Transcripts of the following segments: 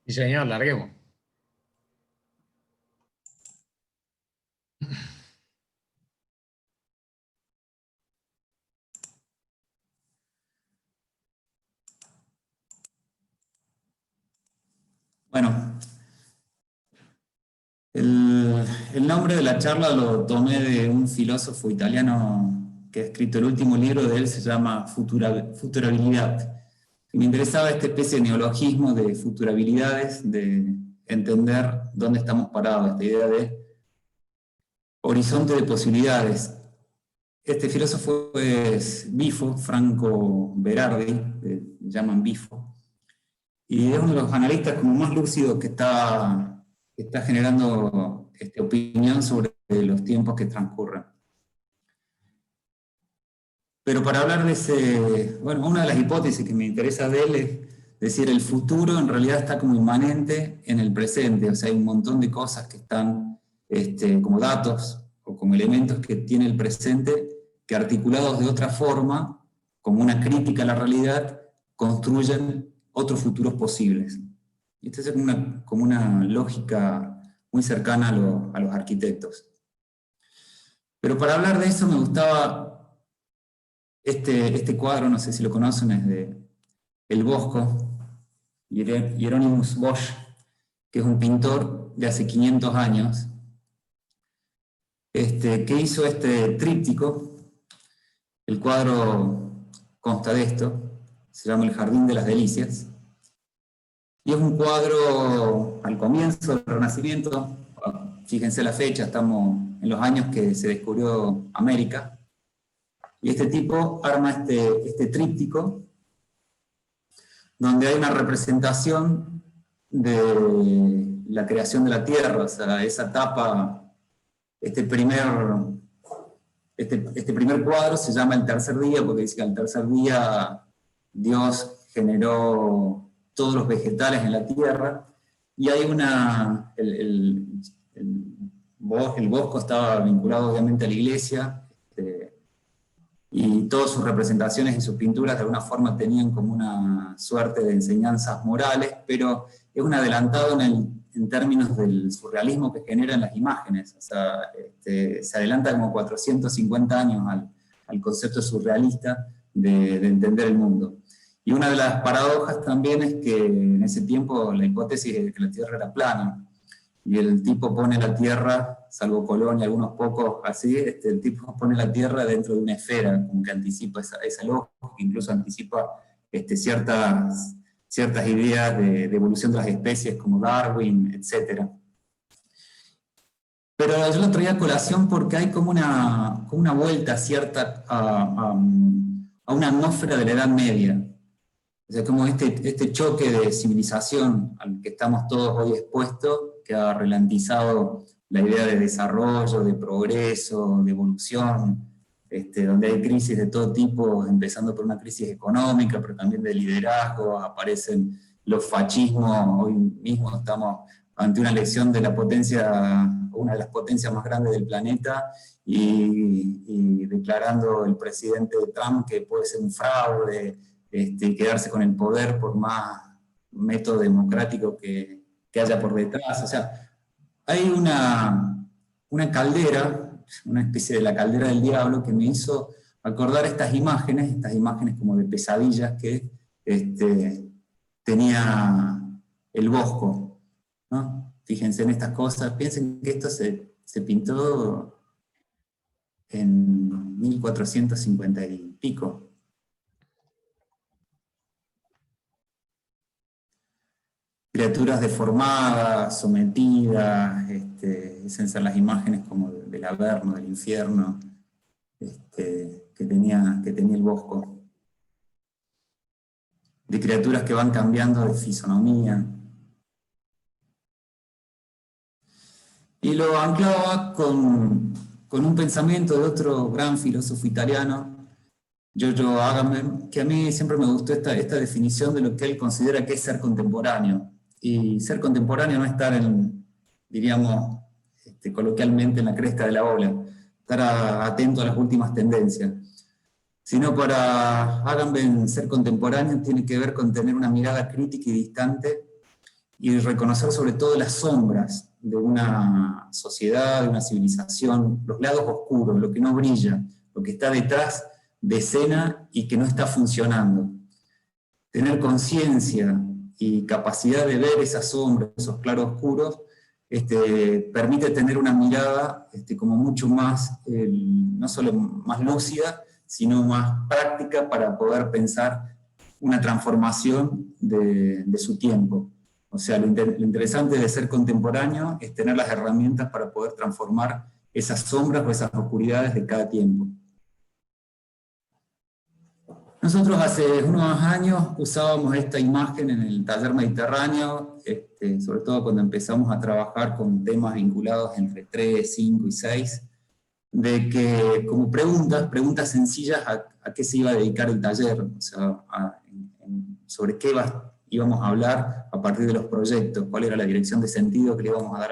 Sí, señor, larguemos. Bueno, el nombre de la charla lo tomé de un filósofo italiano que ha escrito el último libro de él, se llama Futurabilidad. Y me interesaba esta especie de neologismo de futurabilidades, de entender dónde estamos parados, esta idea de horizonte de posibilidades. Este filósofo es Bifo, Franco Berardi, llaman Bifo, y es uno de los analistas como más lúcidos que está generando opinión sobre los tiempos que transcurren. Pero para hablar de una de las hipótesis que me interesa de él es decir, el futuro en realidad está como inmanente en el presente, o sea, hay un montón de cosas que están como datos o como elementos que tiene el presente que articulados de otra forma, como una crítica a la realidad, construyen otros futuros posibles. Y esta es como una lógica muy cercana a los arquitectos. Pero para hablar de eso me gustaba este cuadro, no sé si lo conocen, es de El Bosco, Hieronymus Bosch, que es un pintor de hace 500 años, que hizo este tríptico. El cuadro consta de esto, se llama El Jardín de las Delicias, y es un cuadro al comienzo del Renacimiento. Fíjense la fecha, estamos en los años que se descubrió América, y este tipo arma este tríptico, donde hay una representación de la creación de la Tierra, o sea, esa etapa, este primer cuadro se llama El Tercer Día, porque dice que al tercer día Dios generó todos los vegetales en la Tierra, y hay el Bosco estaba vinculado obviamente a la iglesia, y todas sus representaciones y sus pinturas de alguna forma tenían como una suerte de enseñanzas morales, pero es un adelantado en términos del surrealismo que generan las imágenes. O sea, se adelanta como 450 años al concepto surrealista de entender el mundo. Y una de las paradojas también es que en ese tiempo la hipótesis es que la Tierra era plana, y el tipo pone la Tierra, salvo Colón y algunos pocos así, el tipo pone la Tierra dentro de una esfera, como que anticipa esa lógica, incluso anticipa ciertas ideas de evolución de las especies, como Darwin, etc. Pero yo lo traía a colación porque hay como una vuelta cierta a una atmósfera de la Edad Media. O sea, como este choque de civilización al que estamos todos hoy expuestos, que ha ralentizado la idea de desarrollo, de progreso, de evolución, donde hay crisis de todo tipo, empezando por una crisis económica, pero también de liderazgo, aparecen los fascismos, hoy mismo estamos ante una elección de una de las potencias más grandes del planeta, y declarando el presidente Trump que puede ser un fraude, quedarse con el poder por más método democrático que haya por detrás. O sea, hay una caldera, una especie de la caldera del diablo, que me hizo acordar estas imágenes como de pesadillas que tenía el Bosco, ¿no? Fíjense en estas cosas, piensen que esto se pintó en 1450 y pico. Criaturas deformadas, sometidas, esas son las imágenes como del Averno, del infierno, que tenía el Bosco. De criaturas que van cambiando de fisonomía. Y lo anclaba con un pensamiento de otro gran filósofo italiano, Giorgio Agamben, que a mí siempre me gustó esta definición de lo que él considera que es ser contemporáneo. Y ser contemporáneo no estar diríamos, coloquialmente en la cresta de la ola, estar atento a las últimas tendencias. sino para Agamben ser contemporáneo tiene que ver con tener una mirada crítica y distante y reconocer sobre todo las sombras de una sociedad, de una civilización, los lados oscuros, lo que no brilla, lo que está detrás de escena y que no está funcionando. Tener conciencia y capacidad de ver esas sombras, esos claroscuros, permite tener una mirada como mucho más, no solo más lúcida, sino más práctica para poder pensar una transformación de su tiempo. O sea, lo interesante de ser contemporáneo es tener las herramientas para poder transformar esas sombras o esas oscuridades de cada tiempo. Nosotros hace unos años usábamos esta imagen en el taller mediterráneo, sobre todo cuando empezamos a trabajar con temas vinculados entre 3, 5 y 6, de que como preguntas sencillas a qué se iba a dedicar el taller, o sea, sobre qué íbamos a hablar a partir de los proyectos, cuál era la dirección de sentido que le íbamos a dar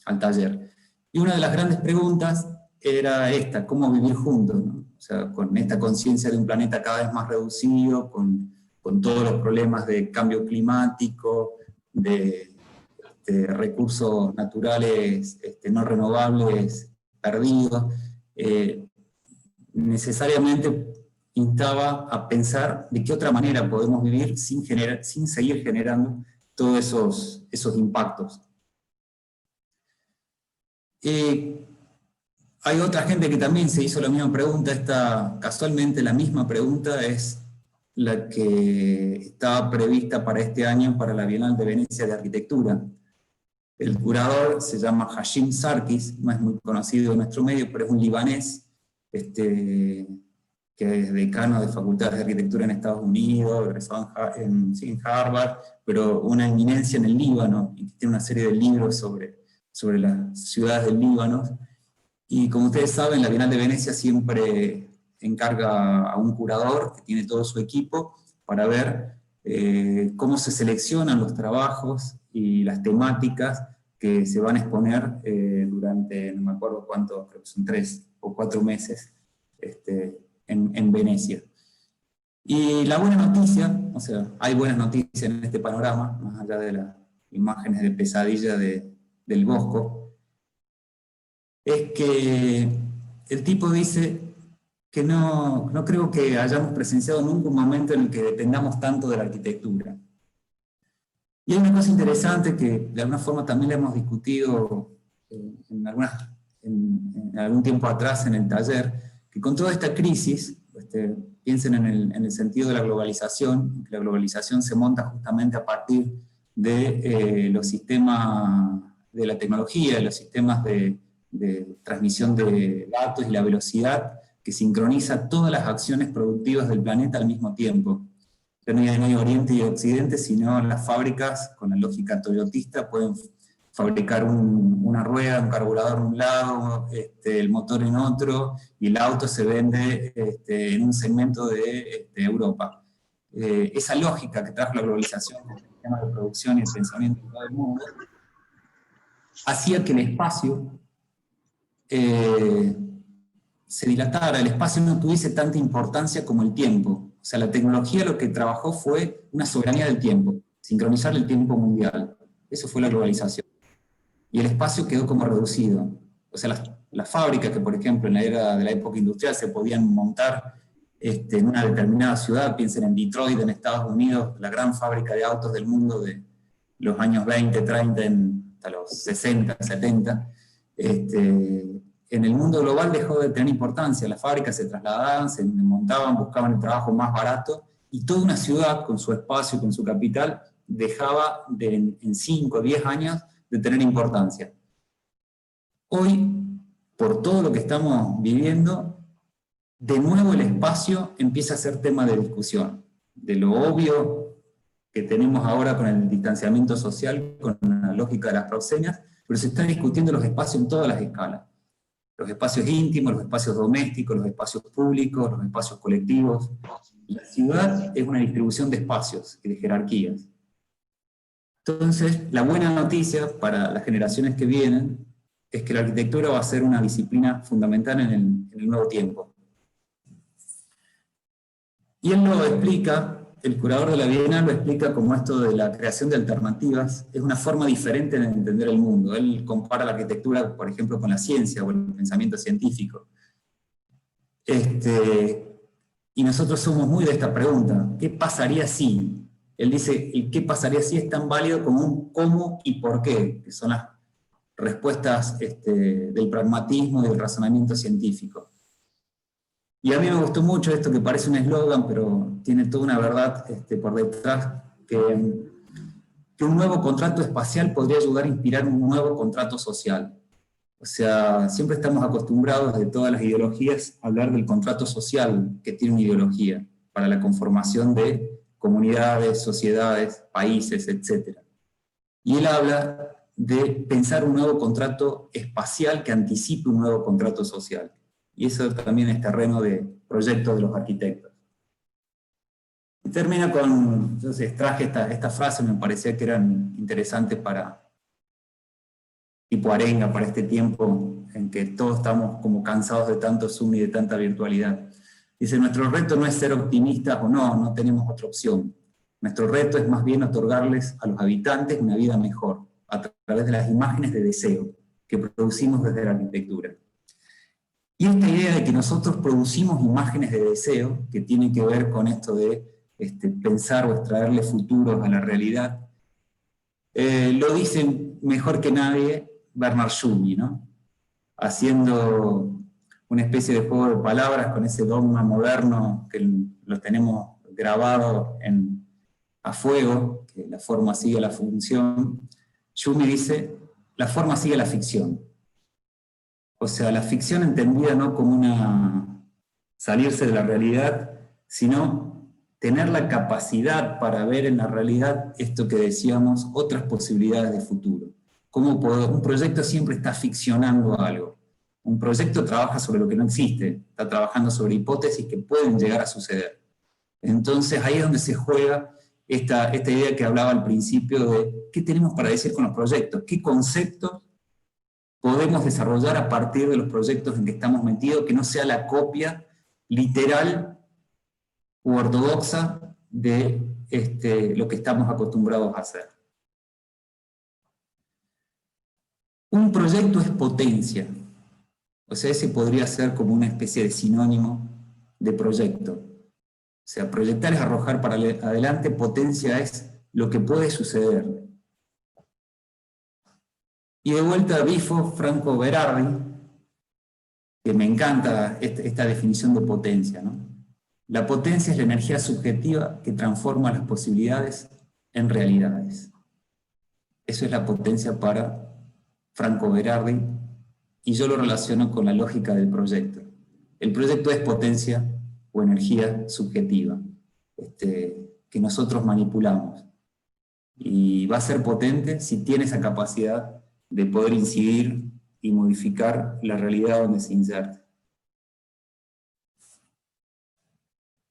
al taller. Y una de las grandes preguntas era esta: ¿cómo vivir juntos, ¿no? O sea, con esta conciencia de un planeta cada vez más reducido, con todos los problemas de cambio climático, de recursos naturales no renovables perdidos, necesariamente instaba a pensar de qué otra manera podemos vivir sin seguir generando todos esos impactos. Hay otra gente que también se hizo la misma pregunta. Casualmente la misma pregunta es la que estaba prevista para este año para la Bienal de Venecia de Arquitectura. El curador se llama Hashim Sarkis, no es muy conocido en nuestro medio, pero es un libanés que es decano de facultades de arquitectura en Estados Unidos, egresado en Harvard, pero una eminencia en el Líbano, y tiene una serie de libros sobre las ciudades del Líbano. Y como ustedes saben, la Bienal de Venecia siempre encarga a un curador que tiene todo su equipo para ver cómo se seleccionan los trabajos y las temáticas que se van a exponer durante, no me acuerdo cuánto, creo que son 3 o 4 meses en Venecia. Y la buena noticia, o sea, hay buenas noticias en este panorama, más allá de las imágenes de pesadilla del Bosco, es que el tipo dice que no creo que hayamos presenciado nunca un momento en el que dependamos tanto de la arquitectura. Y hay una cosa interesante que de alguna forma también la hemos discutido en algún tiempo atrás en el taller, que con toda esta crisis, piensen en el sentido de la globalización, que la globalización se monta justamente a partir de los sistemas de la tecnología, de los sistemas de transmisión de datos y la velocidad que sincroniza todas las acciones productivas del planeta al mismo tiempo. Ya no hay Oriente y Occidente, sino las fábricas, con la lógica toyotista, pueden fabricar una rueda, un carburador en un lado, el motor en otro, y el auto se vende en un segmento de Europa. Esa lógica que trajo la globalización con el sistema de producción y el pensamiento de todo el mundo, hacía que el espacio se dilatara, el espacio no tuviese tanta importancia como el tiempo. O sea, la tecnología lo que trabajó fue una soberanía del tiempo, sincronizar el tiempo mundial. Eso fue la globalización. Y el espacio quedó como reducido. O sea, las fábricas que, por ejemplo, en la era de la época industrial se podían montar en una determinada ciudad, piensen en Detroit, en Estados Unidos, la gran fábrica de autos del mundo de los años 20, 30, hasta los 60, 70, en el mundo global dejó de tener importancia. Las fábricas se trasladaban, se montaban, buscaban el trabajo más barato, y toda una ciudad con su espacio, con su capital, dejaba en 5 o 10 años de tener importancia. Hoy, por todo lo que estamos viviendo, de nuevo el espacio empieza a ser tema de discusión, de lo obvio que tenemos ahora con el distanciamiento social, con la lógica de las proxemias, pero se están discutiendo los espacios en todas las escalas. Los espacios íntimos, los espacios domésticos, los espacios públicos, los espacios colectivos. La ciudad es una distribución de espacios y de jerarquías. Entonces, la buena noticia para las generaciones que vienen es que la arquitectura va a ser una disciplina fundamental en el nuevo tiempo. Y él lo explica, el curador de la Bienal lo explica como esto de la creación de alternativas, es una forma diferente de entender el mundo. Él compara la arquitectura, por ejemplo, con la ciencia o el pensamiento científico. Y nosotros somos muy de esta pregunta, ¿qué pasaría si? Él dice, el qué pasaría si es tan válido como un cómo y por qué, que son las respuestas del pragmatismo y del razonamiento científico. Y a mí me gustó mucho esto que parece un eslogan, pero tiene toda una verdad por detrás, que un nuevo contrato espacial podría ayudar a inspirar un nuevo contrato social. O sea, siempre estamos acostumbrados de todas las ideologías a hablar del contrato social que tiene una ideología para la conformación de comunidades, sociedades, países, etc. Y él habla de pensar un nuevo contrato espacial que anticipe un nuevo contrato social. Y eso también es terreno de proyectos de los arquitectos. Y termina con, entonces traje esta frase, me parecía que eran interesantes para, tipo arenga, para este tiempo en que todos estamos como cansados de tanto Zoom y de tanta virtualidad. Dice, nuestro reto no es ser optimistas o no tenemos otra opción. Nuestro reto es más bien otorgarles a los habitantes una vida mejor, a través de las imágenes de deseo que producimos desde la arquitectura. Y esta idea de que nosotros producimos imágenes de deseo, que tiene que ver con esto de pensar o extraerle futuros a la realidad, lo dice mejor que nadie Bernard Tschumi, ¿no? Haciendo una especie de juego de palabras con ese dogma moderno que lo tenemos grabado a fuego, que la forma sigue la función. Tschumi dice, la forma sigue la ficción. O sea, la ficción entendida no como salirse de la realidad, sino tener la capacidad para ver en la realidad esto que decíamos, otras posibilidades de futuro. Un proyecto siempre está ficcionando algo. Un proyecto trabaja sobre lo que no existe, está trabajando sobre hipótesis que pueden llegar a suceder. Entonces ahí es donde se juega esta idea que hablaba al principio de qué tenemos para decir con los proyectos, qué conceptos podemos desarrollar a partir de los proyectos en que estamos metidos, que no sea la copia literal u ortodoxa de lo que estamos acostumbrados a hacer. Un proyecto es potencia, o sea, ese podría ser como una especie de sinónimo de proyecto. O sea, proyectar es arrojar para adelante, potencia es lo que puede suceder. Y de vuelta a Bifo, Franco Berardi, que me encanta esta definición de potencia, ¿no? La potencia es la energía subjetiva que transforma las posibilidades en realidades. Eso es la potencia para Franco Berardi, y yo lo relaciono con la lógica del proyecto. El proyecto es potencia o energía subjetiva, que nosotros manipulamos. Y va a ser potente si tiene esa capacidad de poder incidir y modificar la realidad donde se inserta.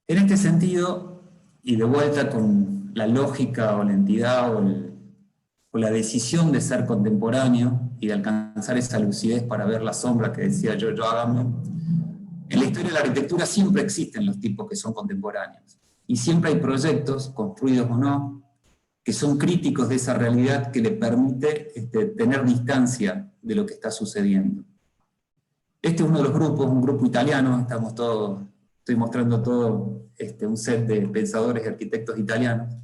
En este sentido, y de vuelta con la lógica o la entidad o la decisión de ser contemporáneo y de alcanzar esa lucidez para ver la sombra que decía Giorgio Agamben, en la historia de la arquitectura siempre existen los tipos que son contemporáneos. Y siempre hay proyectos, construidos o no, que son críticos de esa realidad que le permite tener distancia de lo que está sucediendo. Este es uno de los grupos, un grupo italiano, estoy mostrando todo un set de pensadores y arquitectos italianos,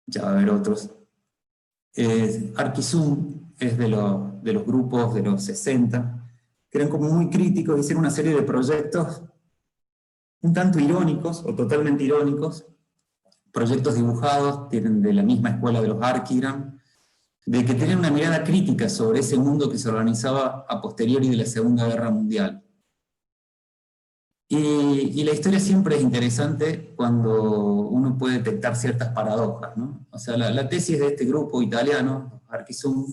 ya va a haber otros. Arquisum es de los grupos de los 60, que eran como muy críticos, hicieron una serie de proyectos un tanto irónicos o totalmente irónicos, proyectos dibujados, tienen de la misma escuela de los Archigram, de que tenían una mirada crítica sobre ese mundo que se organizaba a posteriori de la Segunda Guerra Mundial. Y la historia siempre es interesante cuando uno puede detectar ciertas paradojas, ¿no? O sea, la tesis de este grupo italiano, Arquisum,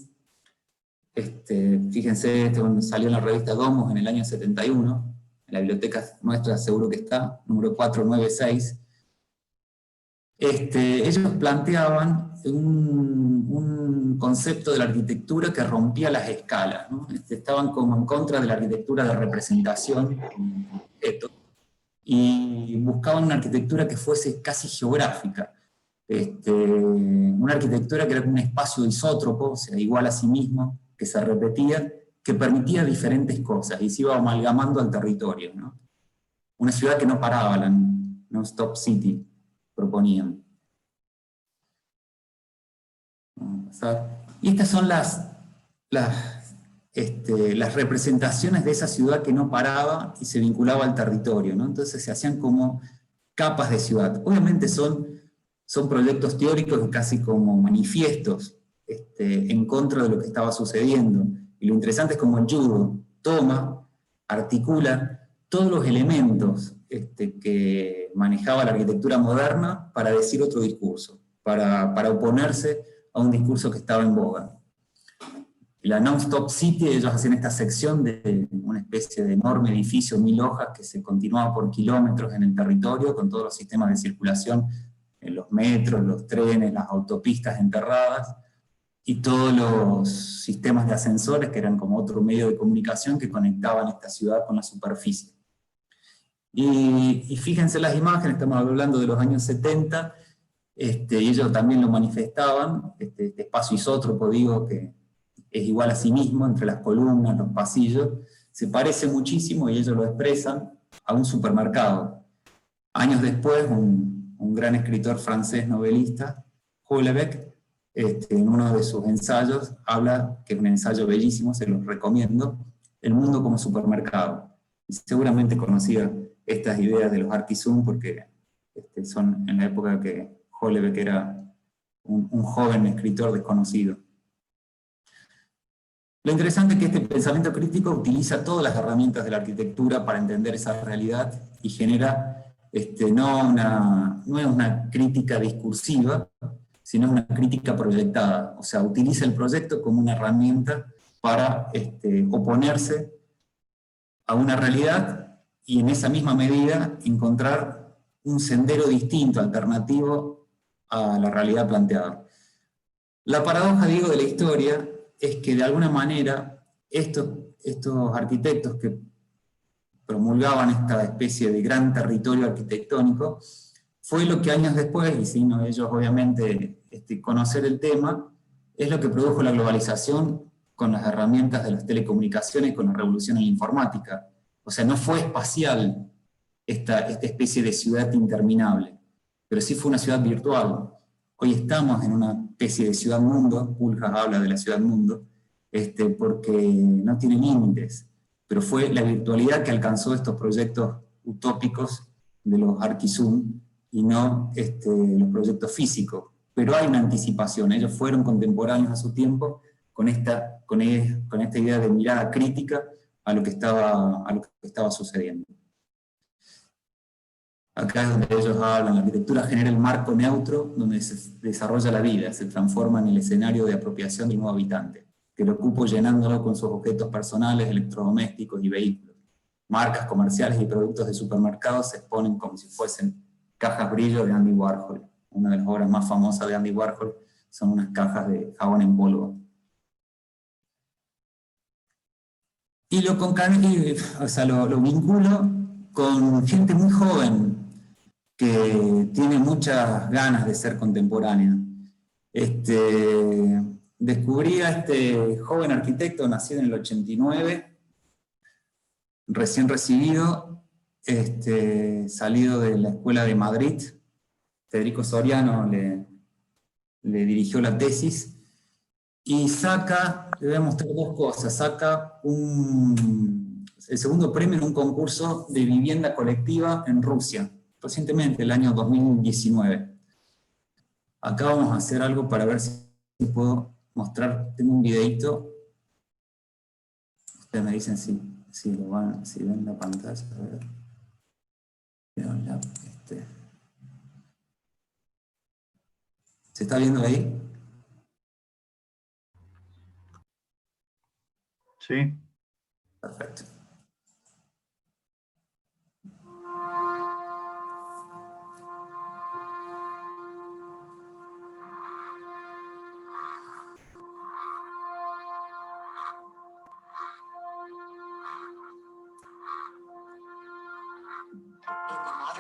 fíjense, salió en la revista Domus en el año 71, en la biblioteca nuestra seguro que está, número 496. Ellos planteaban un concepto de la arquitectura que rompía las escalas, ¿no? Estaban como en contra de la arquitectura de representación, y buscaban una arquitectura que fuese casi geográfica. Una arquitectura que era un espacio isótropo, o sea, igual a sí mismo, que se repetía, que permitía diferentes cosas y se iba amalgamando al territorio, ¿no? Una ciudad que no paraba, la non-stop city, proponían. Y estas son las representaciones de esa ciudad que no paraba y se vinculaba al territorio, ¿no? Entonces se hacían como capas de ciudad. Obviamente son proyectos teóricos casi como manifiestos en contra de lo que estaba sucediendo. Y lo interesante es como el judo toma, articula todos los elementos que manejaba la arquitectura moderna para decir otro discurso, para oponerse a un discurso que estaba en boga. La Non-Stop City, ellos hacían esta sección de una especie de enorme edificio, 1000 hojas, que se continuaba por kilómetros en el territorio, con todos los sistemas de circulación, los metros, los trenes, las autopistas enterradas, y todos los sistemas de ascensores, que eran como otro medio de comunicación que conectaban esta ciudad con la superficie. Y fíjense las imágenes, estamos hablando de los años 70, y ellos también lo manifestaban, este espacio isótropo, digo, que es igual a sí mismo, entre las columnas, los pasillos, se parece muchísimo, y ellos lo expresan, a un supermercado. Años después, un gran escritor francés novelista, Houellebecq, en uno de sus ensayos, habla, que es un ensayo bellísimo, se los recomiendo, El mundo como supermercado. Y seguramente conocía estas ideas de los Arquizum, porque son en la época que Houellebecq era un joven escritor desconocido. Lo interesante es que este pensamiento crítico utiliza todas las herramientas de la arquitectura para entender esa realidad y genera no es una crítica discursiva, sino una crítica proyectada. O sea, utiliza el proyecto como una herramienta para oponerse a una realidad y en esa misma medida encontrar un sendero distinto, alternativo a la realidad planteada. La paradoja, digo, de la historia es que de alguna manera estos arquitectos que promulgaban esta especie de gran territorio arquitectónico fue lo que años después, y sin ellos obviamente conocer el tema, es lo que produjo la globalización con las herramientas de las telecomunicaciones, con la revolución en la informática. O sea, no fue espacial esta especie de ciudad interminable, pero sí fue una ciudad virtual. Hoy estamos en una especie de ciudad-mundo, Puljas habla de la ciudad-mundo, porque no tiene límites, pero fue la virtualidad que alcanzó estos proyectos utópicos de los Arquizum y no los proyectos físicos. Pero hay una anticipación, ellos fueron contemporáneos a su tiempo con esta idea de mirada crítica a lo que estaba sucediendo. Acá es donde ellos hablan, la arquitectura genera el marco neutro donde se desarrolla la vida, se transforma en el escenario de apropiación del nuevo habitante, que lo ocupa llenándolo con sus objetos personales, electrodomésticos y vehículos. Marcas comerciales y productos de supermercados se exponen como si fuesen cajas brillo de Andy Warhol. Una de las obras más famosas de Andy Warhol son unas cajas de jabón en polvo. Y lo vinculo con gente muy joven, que tiene muchas ganas de ser contemporánea. Descubrí a este joven arquitecto, nacido en el 89, recién recibido, salido de la Escuela de Madrid. Federico Soriano le dirigió la tesis, y le voy a mostrar dos cosas. Saca el segundo premio en un concurso de vivienda colectiva en Rusia, recientemente, el año 2019. Acá vamos a hacer algo para ver si puedo mostrar. Tengo un videito. Ustedes me dicen si ven la pantalla. A ver. ¿Se está viendo ahí? Sí. Perfecto.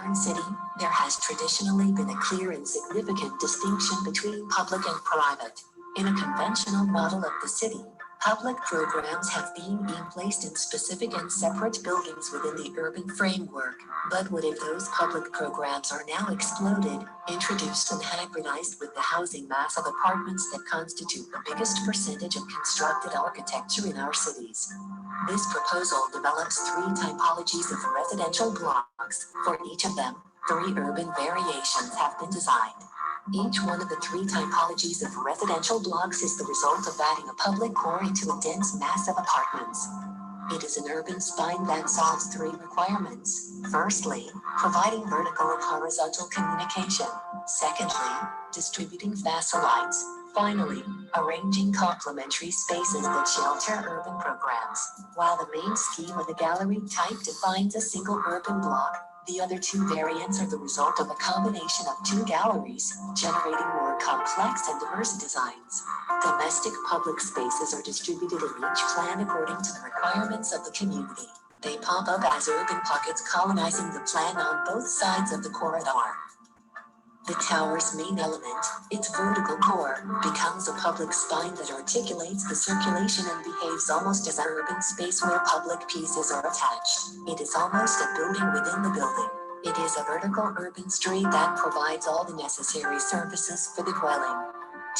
modern city, there has traditionally been a clear and significant distinction between public and private. In a conventional model of the city, public programs have been placed in specific and separate buildings within the urban framework. But what if those public programs are now exploded, introduced and hybridized with the housing mass of apartments that constitute the biggest percentage of constructed architecture in our cities? This proposal develops three typologies of residential blocks. For each of them, three urban variations have been designed. Each one of the three typologies of residential blocks is the result of adding a public core into a dense mass of apartments. It is an urban spine that solves three requirements. Firstly, providing vertical and horizontal communication. Secondly, distributing facilities. Finally, arranging complementary spaces that shelter urban programs. While the main scheme of the gallery type defines a single urban block, the other two variants are the result of a combination of two galleries, generating more complex and diverse designs. Domestic public spaces are distributed in each plan according to the requirements of the community. They pop up as urban pockets colonizing the plan on both sides of the corridor. The tower's main element, its vertical core, becomes a public spine that articulates the circulation and behaves almost as an urban space where public pieces are attached. It is almost a building within the building. It is a vertical urban street that provides all the necessary services for the dwelling.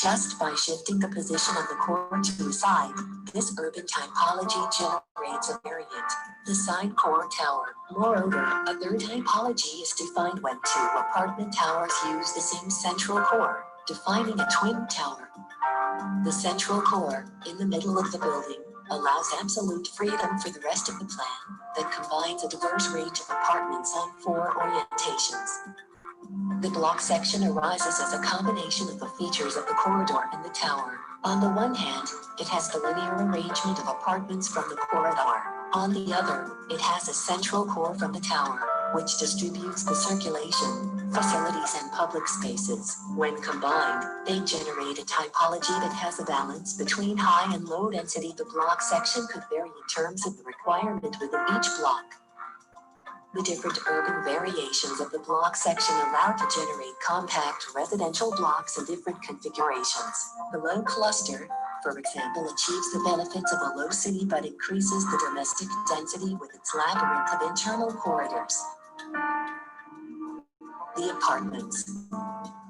Just by shifting the position of the core to a side, this urban typology generates a variant, the side core tower. Moreover, a third typology is defined when two apartment towers use the same central core, defining a twin tower. The central core, in the middle of the building, allows absolute freedom for the rest of the plan, that combines a diverse range of apartments on four orientations. The block section arises as a combination of the features of the corridor and the tower. On the one hand, it has the linear arrangement of apartments from the corridor. On the other, it has a central core from the tower, which distributes the circulation, facilities and public spaces. When combined, they generate a typology that has a balance between high and low density. The block section could vary in terms of the requirement within each block. The different urban variations of the block section allow to generate compact residential blocks in different configurations. The low cluster, for example, achieves the benefits of a low city but increases the domestic density with its labyrinth of internal corridors. The apartments.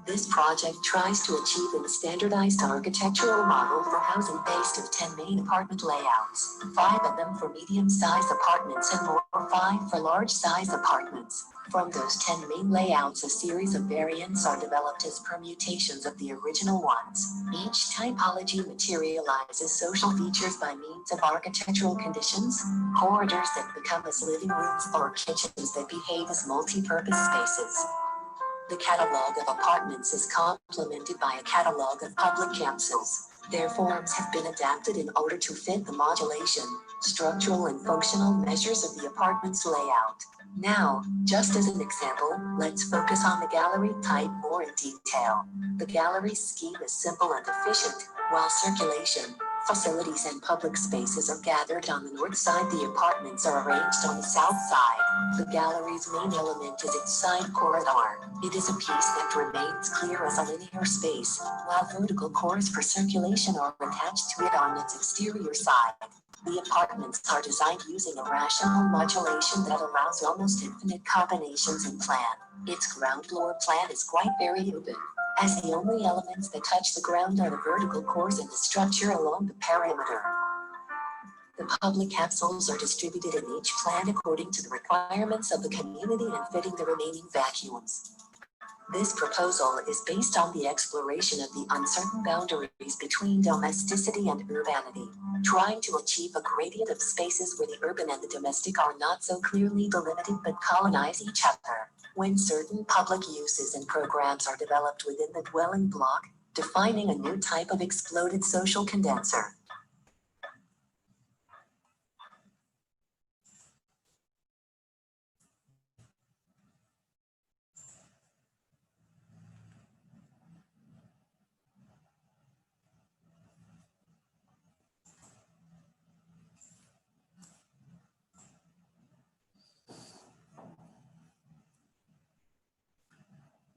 This project tries to achieve a standardized architectural model for housing based of 10 main apartment layouts, 5 of them for medium-sized apartments and more 5 for large-size apartments. From those 10 main layouts, a series of variants are developed as permutations of the original ones. Each typology materializes social features by means of architectural conditions, corridors that become as living rooms or kitchens that behave as multi-purpose spaces. The catalog of apartments is complemented by a catalog of public councils. Their forms have been adapted in order to fit the modulation, structural and functional measures of the apartment's layout. Now, just as an example, let's focus on the gallery type more in detail. The gallery scheme is simple and efficient, while circulation, facilities and public spaces are gathered on the north side. The apartments are arranged on the south side. The gallery's main element is its side corridor. It is a piece that remains clear as a linear space, while vertical cores for circulation are attached to it on its exterior side. The apartments are designed using a rational modulation that allows almost infinite combinations in plan. Its ground floor plan is quite very open, as the only elements that touch the ground are the vertical cores in the structure along the perimeter. The public capsules are distributed in each plan according to the requirements of the community and fitting the remaining vacuums. This proposal is based on the exploration of the uncertain boundaries between domesticity and urbanity, trying to achieve a gradient of spaces where the urban and the domestic are not so clearly delimited but colonize each other. When certain public uses and programs are developed within the dwelling block, defining a new type of exploded social condenser.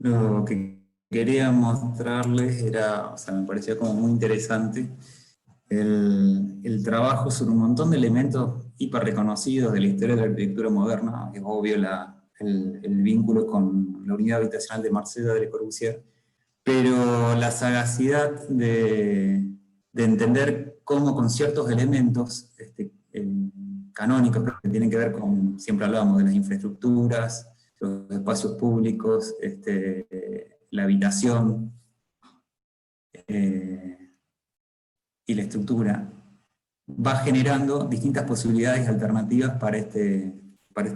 Lo que quería mostrarles era, o sea, me parecía como muy interesante el trabajo sobre un montón de elementos hiper reconocidos de la historia de la arquitectura moderna. Es obvio el vínculo con la unidad habitacional de Marcela de Le Corbusier, pero la sagacidad de entender cómo con ciertos elementos canónicos que tienen que ver con, siempre hablábamos de las infraestructuras, los espacios públicos, la habitación y la estructura, va generando distintas posibilidades alternativas para este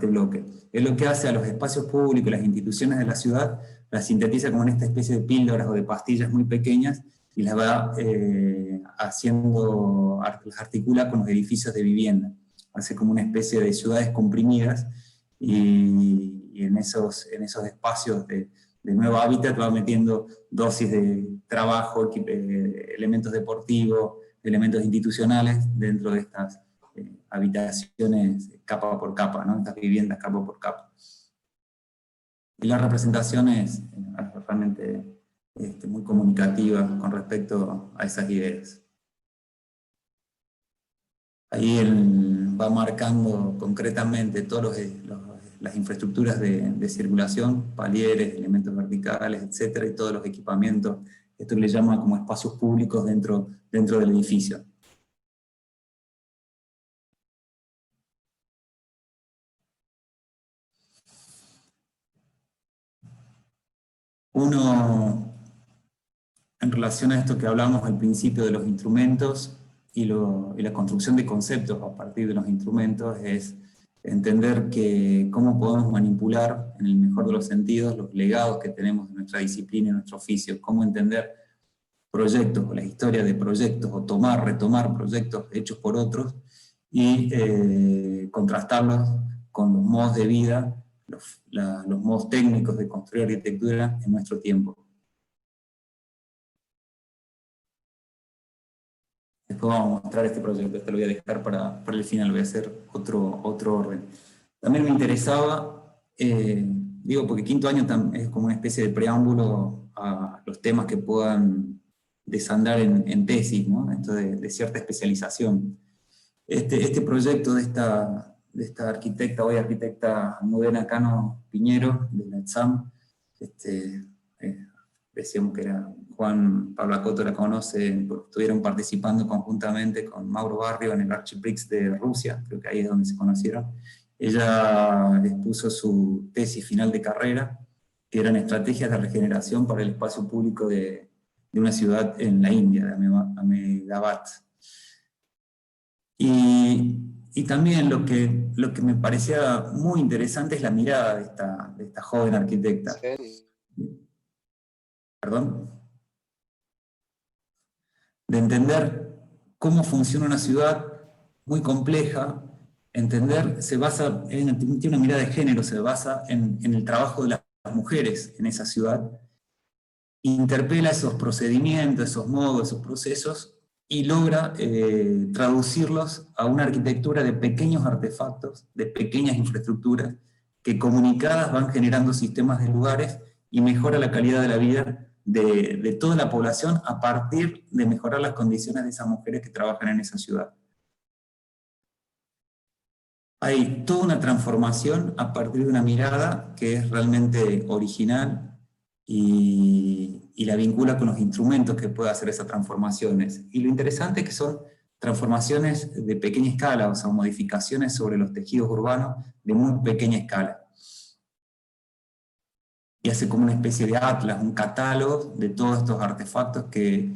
bloque. Es lo que hace a los espacios públicos, las instituciones de la ciudad, las sintetiza como en esta especie de píldoras o de pastillas muy pequeñas y las va las articula con los edificios de vivienda. Hace como una especie de ciudades comprimidas y en esos espacios de nuevo hábitat va metiendo dosis de trabajo, elementos deportivos, elementos institucionales dentro de estas habitaciones capa por capa, ¿no? Estas viviendas capa por capa. Y la representación es realmente muy comunicativa con respecto a esas ideas. Ahí él va marcando concretamente todas las infraestructuras de circulación, palieres, elementos verticales, etcétera, y todos los equipamientos, esto que le llama como espacios públicos dentro del edificio. Uno, en relación a esto que hablamos al principio de los instrumentos y la construcción de conceptos a partir de los instrumentos, es entender que cómo podemos manipular, en el mejor de los sentidos, los legados que tenemos de nuestra disciplina y nuestro oficio, cómo entender proyectos o la historia de proyectos, o retomar proyectos hechos por otros, y contrastarlos con los modos de vida, los modos técnicos de construir arquitectura en nuestro tiempo. Después vamos a mostrar este proyecto, este lo voy a dejar para el final, voy a hacer otro orden. También me interesaba, digo porque quinto año es como una especie de preámbulo a los temas que puedan desandar en tesis, ¿no? Esto de cierta especialización. Este proyecto de esta arquitecta, hoy arquitecta Almudena Cano Piñero, de la ETSAM, decíamos que era Juan Pablo Acoto, la conoce, estuvieron participando conjuntamente con Mauro Barrio en el Archiprix de Rusia, creo que ahí es donde se conocieron. Ella expuso su tesis final de carrera, que eran estrategias de regeneración para el espacio público de una ciudad en la India, de Ahmedabad. Y también lo que me parecía muy interesante es la mirada de esta joven arquitecta. ¿Perdón? De entender cómo funciona una ciudad muy compleja, tiene una mirada de género, se basa en el trabajo de las mujeres en esa ciudad, interpela esos procedimientos, esos modos, esos procesos, y logra traducirlos a una arquitectura de pequeños artefactos, de pequeñas infraestructuras, que comunicadas van generando sistemas de lugares y mejora la calidad de la vida de toda la población a partir de mejorar las condiciones de esas mujeres que trabajan en esa ciudad. Hay toda una transformación a partir de una mirada que es realmente original y la vincula con los instrumentos que puede hacer esas transformaciones. Y lo interesante es que son transformaciones de pequeña escala, o sea, modificaciones sobre los tejidos urbanos de muy pequeña escala. Y hace como una especie de atlas, un catálogo de todos estos artefactos que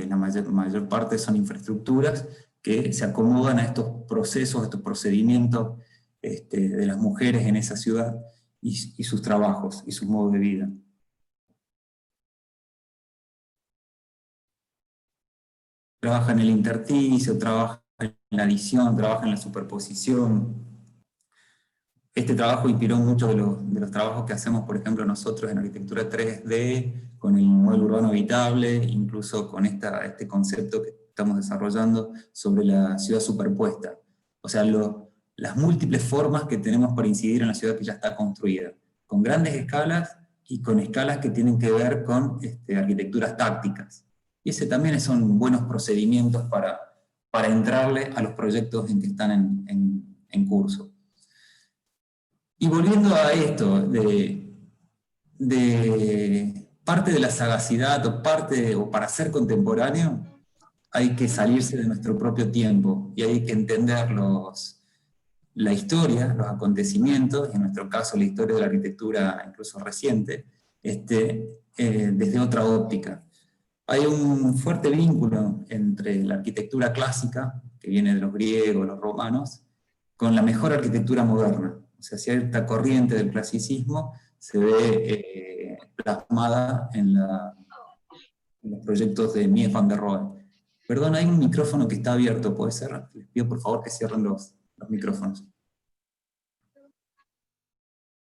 la mayor parte son infraestructuras que se acomodan a estos procesos, a estos procedimientos de las mujeres en esa ciudad y sus trabajos y sus modos de vida. Trabaja en el intersticio, trabaja en la adición, trabaja en la superposición. Este trabajo inspiró muchos de los trabajos que hacemos, por ejemplo, nosotros en arquitectura 3D, con el modelo urbano habitable, incluso con este concepto que estamos desarrollando sobre la ciudad superpuesta. O sea, las múltiples formas que tenemos para incidir en la ciudad que ya está construida, con grandes escalas y con escalas que tienen que ver con arquitecturas tácticas. Y ese también son buenos procedimientos para entrarle a los proyectos en que están en curso. Y volviendo a esto, de parte de la sagacidad o para ser contemporáneo, hay que salirse de nuestro propio tiempo y hay que entender la historia, los acontecimientos, en nuestro caso la historia de la arquitectura incluso reciente, desde otra óptica. Hay un fuerte vínculo entre la arquitectura clásica, que viene de los griegos, los romanos, con la mejor arquitectura moderna. O sea, cierta corriente del clasicismo se ve plasmada en los proyectos de Mies van der Rohe. Perdón, hay un micrófono que está abierto, ¿puede ser? Les pido por favor que cierren los micrófonos.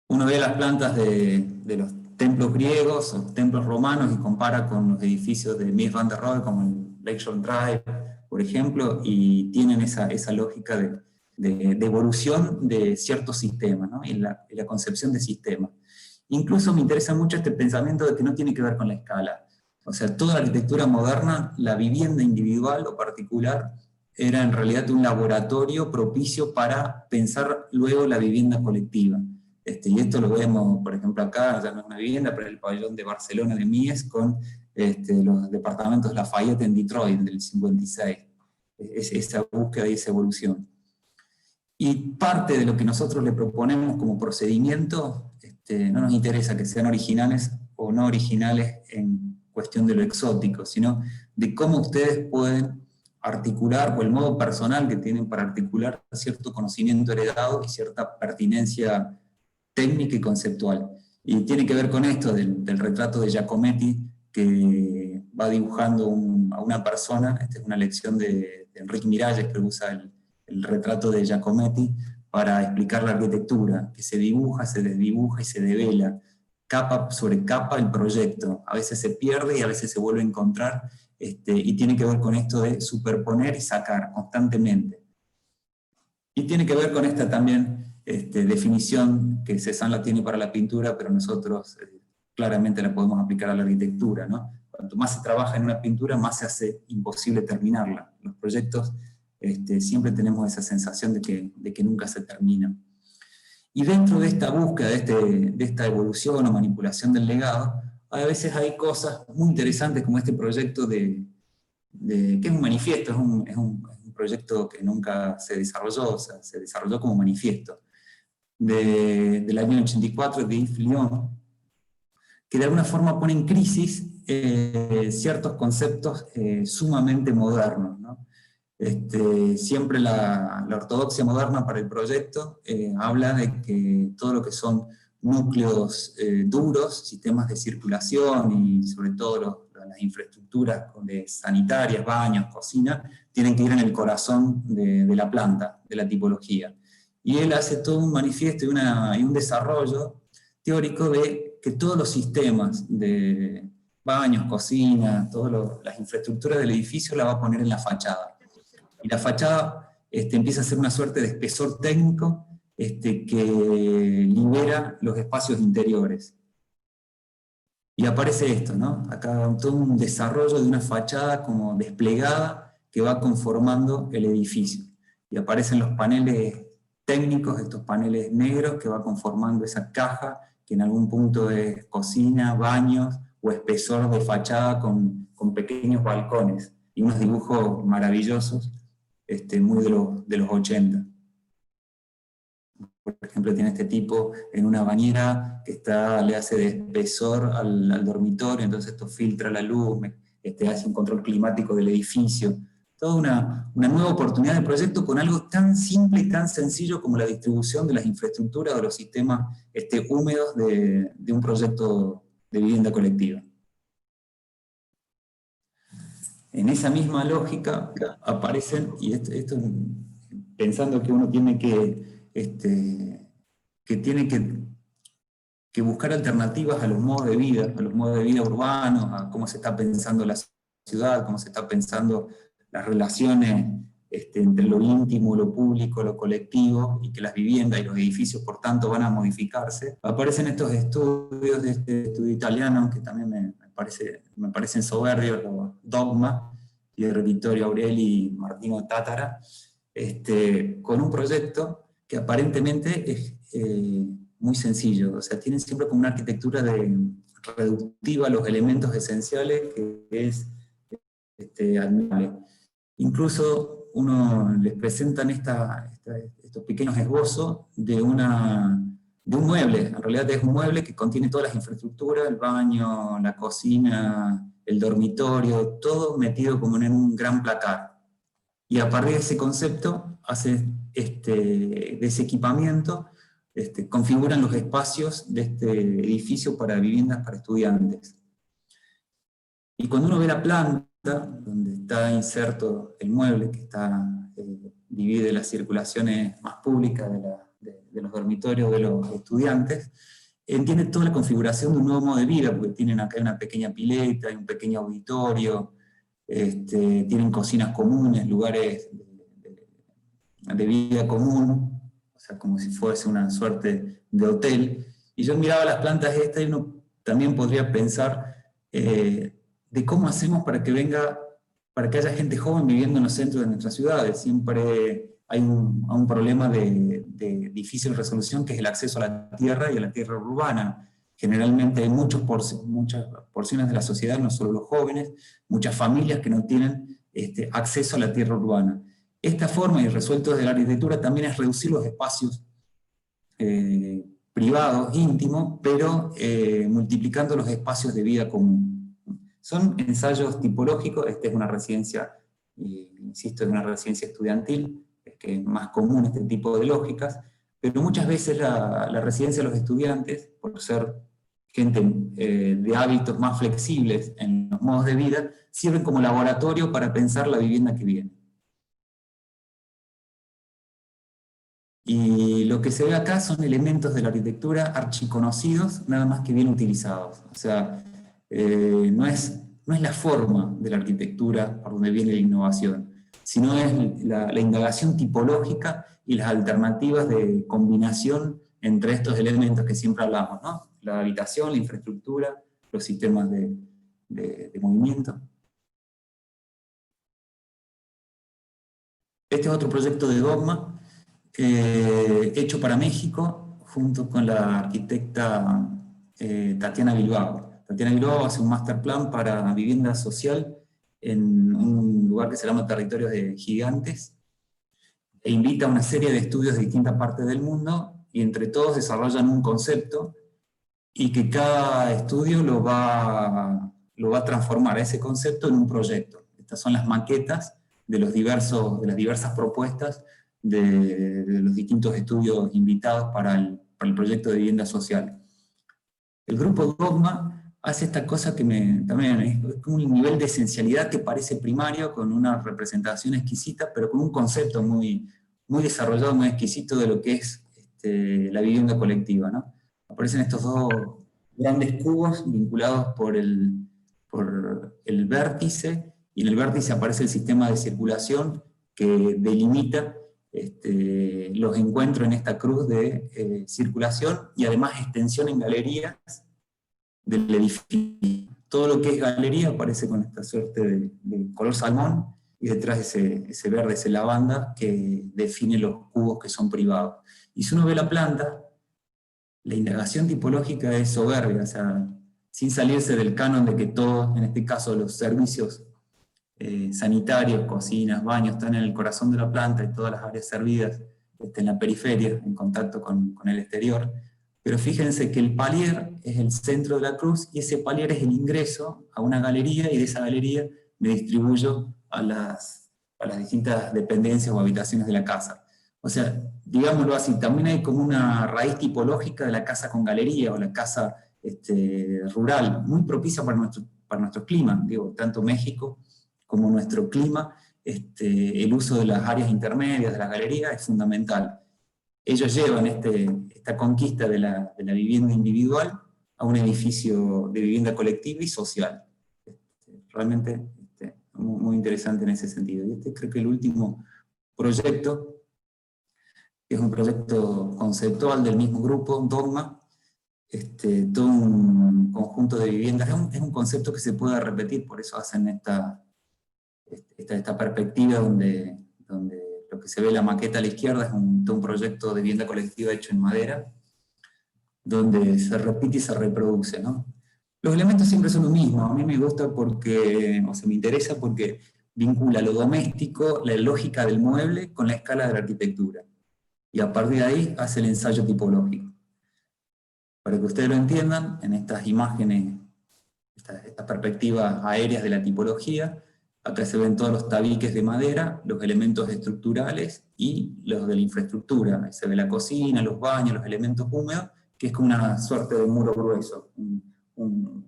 Uno ve las plantas de los templos griegos o templos romanos y compara con los edificios de Mies van der Rohe, como el Lakeshore Drive, por ejemplo, y tienen esa lógica de evolución de ciertos sistemas, ¿no? y la concepción de sistemas. Incluso me interesa mucho este pensamiento de que no tiene que ver con la escala. O sea, toda la arquitectura moderna, la vivienda individual o particular, era en realidad un laboratorio propicio para pensar luego la vivienda colectiva. Y esto lo vemos, por ejemplo, acá, ya no es una vivienda, pero el pabellón de Barcelona de Mies con los departamentos Lafayette en Detroit del 56. Es esa búsqueda y esa evolución. Y parte de lo que nosotros le proponemos como procedimiento, no nos interesa que sean originales o no originales en cuestión de lo exótico, sino de cómo ustedes pueden articular, o el modo personal que tienen para articular cierto conocimiento heredado y cierta pertinencia técnica y conceptual. Y tiene que ver con esto del retrato de Giacometti, que va dibujando a una persona. Esta es una lección de Enrique Miralles, que usa el retrato de Giacometti para explicar la arquitectura, que se dibuja, se desdibuja y se devela, capa sobre capa el proyecto. A veces se pierde y a veces se vuelve a encontrar, y tiene que ver con esto de superponer y sacar constantemente. Y tiene que ver con esta también definición que Cézanne la tiene para la pintura, pero nosotros claramente la podemos aplicar a la arquitectura, ¿no? Cuanto más se trabaja en una pintura, más se hace imposible terminarla. Los proyectos siempre tenemos esa sensación de que nunca se terminan. Y dentro de esta búsqueda, de esta evolución o manipulación del legado, a veces hay cosas muy interesantes como este proyecto que es un manifiesto, es un proyecto que nunca se desarrolló, o sea, se desarrolló como manifiesto, del año 84 de Yves Lyon, que de alguna forma pone en crisis ciertos conceptos sumamente modernos, ¿no? Siempre la ortodoxia moderna para el proyecto habla de que todo lo que son núcleos duros, sistemas de circulación y sobre todo las infraestructuras sanitarias, baños, cocina, tienen que ir en el corazón de la planta, de la tipología. Y él hace todo un manifiesto y un desarrollo teórico de que todos los sistemas de baños, cocina, todas las infraestructuras del edificio la va a poner en la fachada. Y la fachada empieza a ser una suerte de espesor técnico que libera los espacios interiores. Y aparece esto, ¿no? Acá todo un desarrollo de una fachada como desplegada que va conformando el edificio. Y aparecen los paneles técnicos, estos paneles negros que va conformando esa caja que en algún punto es cocina, baños o espesor de fachada con pequeños balcones y unos dibujos maravillosos, muy de los 80. Por ejemplo, tiene este tipo en una bañera que le hace de espesor al dormitorio, entonces esto filtra la luz, hace un control climático del edificio. Toda una nueva oportunidad de proyecto con algo tan simple y tan sencillo como la distribución de las infraestructuras o los sistemas húmedos de un proyecto de vivienda colectiva. En esa misma lógica aparecen, y esto pensando que uno tiene que buscar alternativas a los modos de vida urbanos, a cómo se está pensando la ciudad, cómo se está pensando las relaciones entre lo íntimo, lo público, lo colectivo, y que las viviendas y los edificios, por tanto, van a modificarse. Aparecen estos estudios de este estudio italiano, que también me parecen soberbios, los Dogma, y de Vittorio Aureli y Martino Tátara, con un proyecto que aparentemente es muy sencillo, o sea, tienen siempre como una arquitectura reductiva a los elementos esenciales, que es admirable. Incluso uno les presentan estos pequeños esbozos de un mueble. En realidad es un mueble que contiene todas las infraestructuras, el baño, la cocina, el dormitorio, todo metido como en un gran placar. Y a partir de ese concepto, de ese equipamiento, configuran los espacios de este edificio para viviendas para estudiantes. Y cuando uno ve la planta, donde está inserto el mueble, que divide las circulaciones más públicas de los dormitorios de los estudiantes, entiende toda la configuración de un nuevo modo de vida, porque tienen acá una pequeña pileta, hay un pequeño auditorio, tienen cocinas comunes, lugares de vida común, o sea, como si fuese una suerte de hotel. Y yo miraba las plantas estas y uno también podría pensar de cómo hacemos para que haya gente joven viviendo en los centros de nuestras ciudades. Siempre hay un problema de difícil resolución, que es el acceso a la tierra y a la tierra urbana. Generalmente hay muchas porciones de la sociedad, no solo los jóvenes, muchas familias que no tienen acceso a la tierra urbana. Esta forma, y resuelto desde la arquitectura, también es reducir los espacios privados, íntimos, pero multiplicando los espacios de vida común. Son ensayos tipológicos. Esta es una residencia, insisto, es una residencia estudiantil, es que es más común este tipo de lógicas, pero muchas veces la residencia de los estudiantes, por ser gente de hábitos más flexibles en los modos de vida, sirven como laboratorio para pensar la vivienda que viene. Y lo que se ve acá son elementos de la arquitectura archiconocidos, nada más que bien utilizados. O sea, no es la forma de la arquitectura por donde viene la innovación, sino es la indagación tipológica y las alternativas de combinación entre estos elementos que siempre hablamos, ¿no? La habitación, la infraestructura, los sistemas de movimiento. Este es otro proyecto de Dogma, hecho para México, junto con la arquitecta Tatiana Bilbao. Tatiana Bilbao hace un master plan para vivienda social en un lugar que se llama Territorios de Gigantes, e invita a una serie de estudios de distintas partes del mundo, y entre todos desarrollan un concepto, y que cada estudio lo va a transformar a ese concepto en un proyecto. Estas son las maquetas de las diversas propuestas de los distintos estudios invitados para el proyecto de vivienda social. El grupo Dogma hace esta cosa que también es como un nivel de esencialidad que parece primario, con una representación exquisita, pero con un concepto muy, muy desarrollado, muy exquisito de lo que es la vivienda colectiva, ¿no? Aparecen estos dos grandes cubos vinculados por el vértice, y en el vértice aparece el sistema de circulación que delimita los encuentros en esta cruz de circulación, y además extensión en galerías del edificio. Todo lo que es galería aparece con esta suerte de color salmón, y detrás ese verde, ese lavanda, que define los cubos que son privados. Y si uno ve la planta, la indagación tipológica es soberbia, o sea, sin salirse del canon de que todos, en este caso los servicios sanitarios, cocinas, baños, están en el corazón de la planta, y todas las áreas servidas en la periferia, en contacto con el exterior. Pero fíjense que el palier es el centro de la cruz, y ese palier es el ingreso a una galería, y de esa galería me distribuyo a las distintas dependencias o habitaciones de la casa. O sea, digámoslo así, también hay como una raíz tipológica de la casa con galería, o la casa rural, muy propicia para nuestro clima. Digo, tanto México como nuestro clima, el uso de las áreas intermedias, de las galerías, es fundamental. Ellos llevan esta conquista de la vivienda individual a un edificio de vivienda colectiva y social. Realmente muy, muy interesante en ese sentido. Y creo que el último proyecto, que es un proyecto conceptual del mismo grupo, Dogma, todo un conjunto de viviendas. Es un concepto que se puede repetir, por eso hacen esta perspectiva donde lo que se ve en la maqueta a la izquierda es todo un proyecto de vivienda colectiva hecho en madera, donde se repite y se reproduce, ¿no? Los elementos siempre son lo mismo. A mí me gusta porque, o sea, me interesa porque vincula lo doméstico, la lógica del mueble con la escala de la arquitectura. Y a partir de ahí hace el ensayo tipológico. Para que ustedes lo entiendan, en estas imágenes, estas perspectivas aéreas de la tipología, acá se ven todos los tabiques de madera, los elementos estructurales y los de la infraestructura. Ahí se ve la cocina, los baños, los elementos húmedos, que es como una suerte de muro grueso, un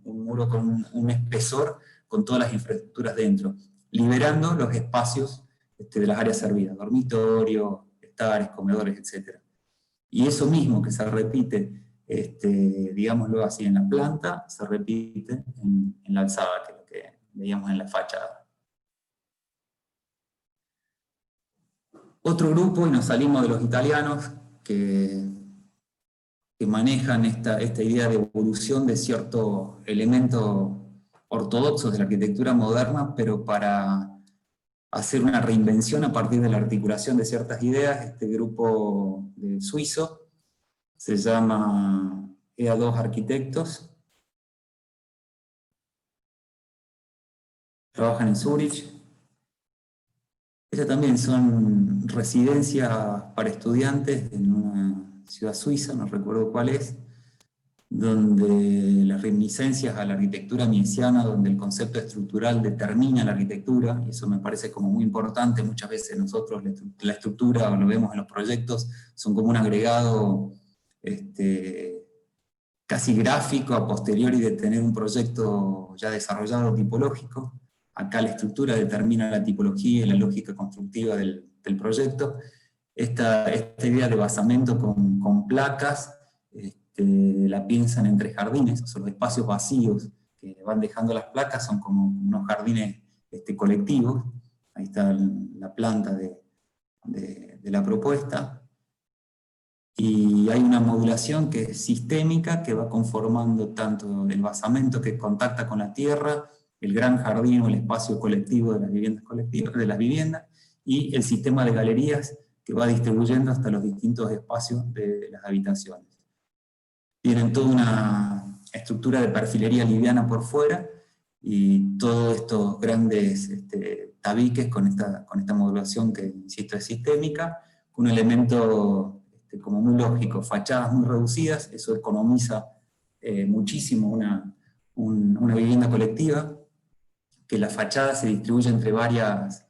muro con un espesor con todas las infraestructuras dentro, liberando los espacios de las áreas servidas, dormitorios, estares, comedores, etc. Y eso mismo que se repite, digámoslo así, en la planta, se repite en la alzada, que es lo que veíamos en la fachada. Otro grupo, y nos salimos de los italianos, que manejan esta idea de evolución de ciertos elementos ortodoxos de la arquitectura moderna, pero para hacer una reinvención a partir de la articulación de ciertas ideas. Este grupo suizo se llama EA2 Arquitectos, trabajan en Zúrich. Estas también son residencias para estudiantes en una ciudad suiza, no recuerdo cuál es, donde las reminiscencias a la arquitectura miesiana, donde el concepto estructural determina la arquitectura, y eso me parece como muy importante. Muchas veces nosotros la estructura, lo vemos en los proyectos, son como un agregado casi gráfico a posteriori de tener un proyecto ya desarrollado tipológico. Acá la estructura determina la tipología y la lógica constructiva del proyecto. Esta idea de basamento con placas, la piensan entre jardines, o sea, los espacios vacíos que van dejando las placas son como unos jardines colectivos. Ahí está la planta de la propuesta. Y hay una modulación que es sistémica, que va conformando tanto el basamento que contacta con la tierra, el gran jardín o el espacio colectivo de las viviendas colectivas, y el sistema de galerías que va distribuyendo hasta los distintos espacios de las habitaciones. Tienen toda una estructura de perfilería liviana por fuera, y todos estos grandes tabiques con esta modulación que, insisto, es sistémica, un elemento como muy lógico, fachadas muy reducidas. Eso economiza muchísimo una vivienda colectiva, que la fachada se distribuye entre varios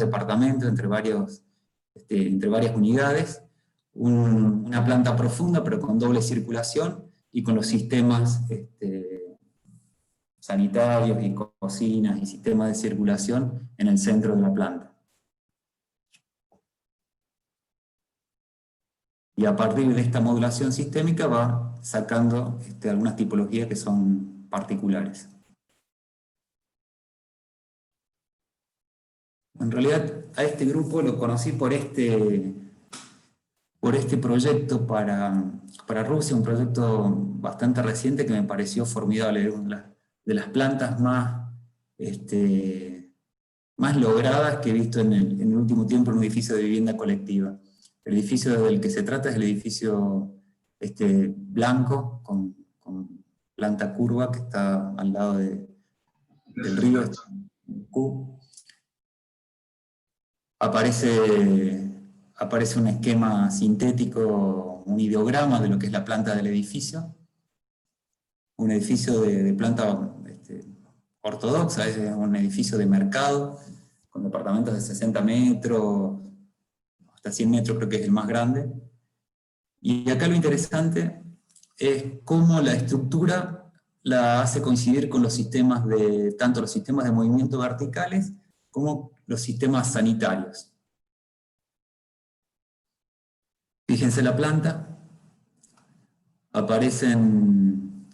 departamentos, entre varias unidades, una planta profunda pero con doble circulación, y con los sistemas sanitarios y cocinas y sistemas de circulación en el centro de la planta. Y a partir de esta modulación sistémica va sacando algunas tipologías que son particulares. En realidad a este grupo lo conocí por este proyecto para Rusia, un proyecto bastante reciente que me pareció formidable, una de las plantas más logradas que he visto en el último tiempo en un edificio de vivienda colectiva. El edificio del que se trata es el edificio blanco, con planta curva, que está al lado del río Q. Aparece un esquema sintético, un ideograma de lo que es la planta del edificio. Un edificio de planta ortodoxa, es un edificio de mercado, con departamentos de 60 metros, hasta 100 metros creo que es el más grande. Y acá lo interesante es cómo la estructura la hace coincidir con los sistemas tanto los sistemas de movimiento verticales como los sistemas sanitarios. Fíjense la planta, aparecen